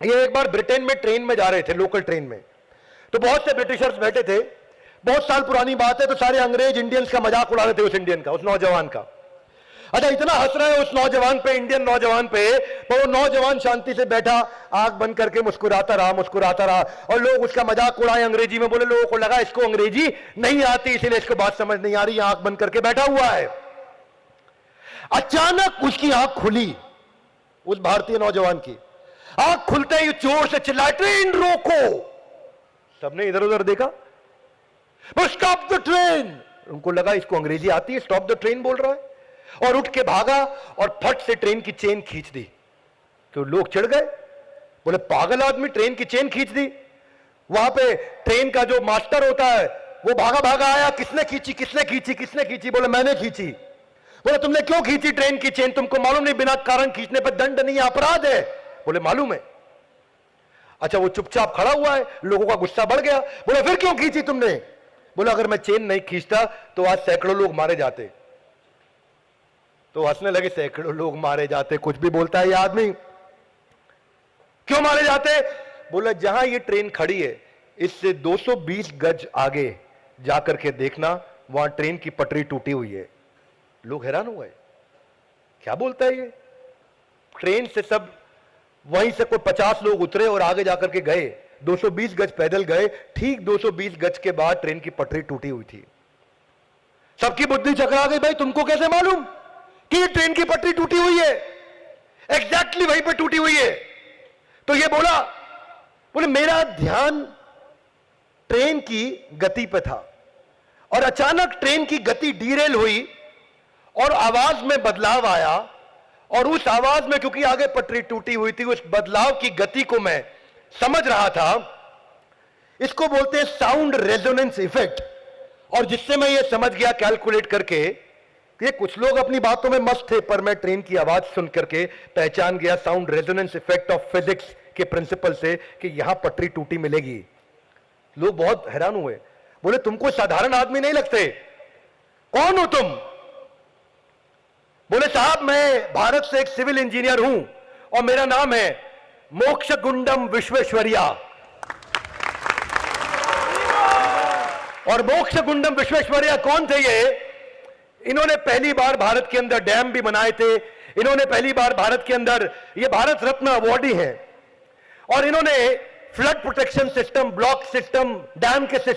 ये एक बार ब्रिटेन में ट्रेन में जा रहे थे, लोकल ट्रेन में, तो बहुत से ब्रिटिशर्स बैठे थे। बहुत साल पुरानी बात है, तो सारे अंग्रेज इंडियंस का मजाक उड़ा रहे थे, उस इंडियन का, उस नौजवान का। अच्छा, इतना हंस रहे हैं उस नौजवान पे, इंडियन नौजवान पे, पर वो नौजवान शांति से बैठा, आंख बंद करके मुस्कुराता रहा, मुस्कुराता रहा, और लोग उसका मजाक उड़ाए अंग्रेजी में। बोले लोगों को लगा इसको अंग्रेजी नहीं आती, इसीलिए इसको बात समझ नहीं आ रही, आंख बंद करके बैठा हुआ है। अचानक उसकी आंख खुली, उस भारतीय नौजवान की आंख खुलते ही जोर से चिल्लाए, ट्रेन रोको। सबने इधर उधर देखा, स्टॉप द ट्रेन। उनको लगा इसको अंग्रेजी आती है, स्टॉप द ट्रेन बोल रहा है, और उठ के भागा और फट से ट्रेन की चेन खींच दी। तो लोग चिढ़ गए, बोले पागल आदमी, ट्रेन की चेन खींच दी। वहां पे ट्रेन का जो मास्टर होता है वो भागा भागा आया, किसने खींची, किसने खींची, किसने खींची? बोले मैंने खींची। बोले तुमने क्यों खींची ट्रेन की चेन? तुमको मालूम नहीं बिना कारण खींचने पर दंड नहीं, अपराध है? बोले मालूम है। अच्छा, वो चुपचाप खड़ा हुआ है, लोगों का गुस्सा बढ़ गया। बोले फिर क्यों खींची तुमने? बोले अगर मैं चेन नहीं खींचता तो आज सैकड़ों लोग मारे जाते। तो हंसने लगे, सैकड़ों लोग मारे जाते, कुछ भी बोलता है ये आदमी, क्यों मारे जाते? बोले जहां ये ट्रेन खड़ी है इससे 220 गज आगे जाकर के देखना, वहां ट्रेन की पटरी टूटी हुई है। लोग हैरान हुए, क्या बोलता है ये? ट्रेन से सब वहीं से कोई 50 लोग उतरे और आगे जाकर के गए, 220 गज पैदल गए। ठीक 220 गज के बाद ट्रेन की पटरी टूटी हुई थी। सबकी बुद्धि चकरा गई, भाई तुमको कैसे मालूम कि ये ट्रेन की पटरी टूटी हुई है? एग्जैक्टली वहीं पे टूटी हुई है। तो ये बोले मेरा ध्यान ट्रेन की गति पे था, और अचानक ट्रेन की गति डीरेल हुई और आवाज में बदलाव आया, और उस आवाज में, क्योंकि आगे पटरी टूटी हुई थी, उस बदलाव की गति को मैं समझ रहा था। इसको बोलते हैं साउंड रेजोनेंस इफेक्ट। और जिससे मैं ये समझ गया कैलकुलेट करके कि कुछ लोग अपनी बातों में मस्त थे, पर मैं ट्रेन की आवाज सुन करके पहचान गया sound resonance effect of physics के प्रिंसिपल से कि यहां पटरी टूटी मिलेगी। लोग बहुत हैरान हुए, बोले तुमको साधारण आदमी नहीं लगते, कौन हो तुम? बोले साहब मैं भारत से एक सिविल इंजीनियर हूं और मेरा नाम है मोक्षगुंडम विश्वेश्वरैया। और मोक्षगुंडम विश्वेश्वरैया कौन थे ये? इन्होंने पहली बार भारत के अंदर डैम भी बनाए थे, इन्होंने पहली बार भारत के अंदर, ये भारत रत्न अवार्डी हैं, और इन्होंने flood protection system, block system, dam के सिस्टम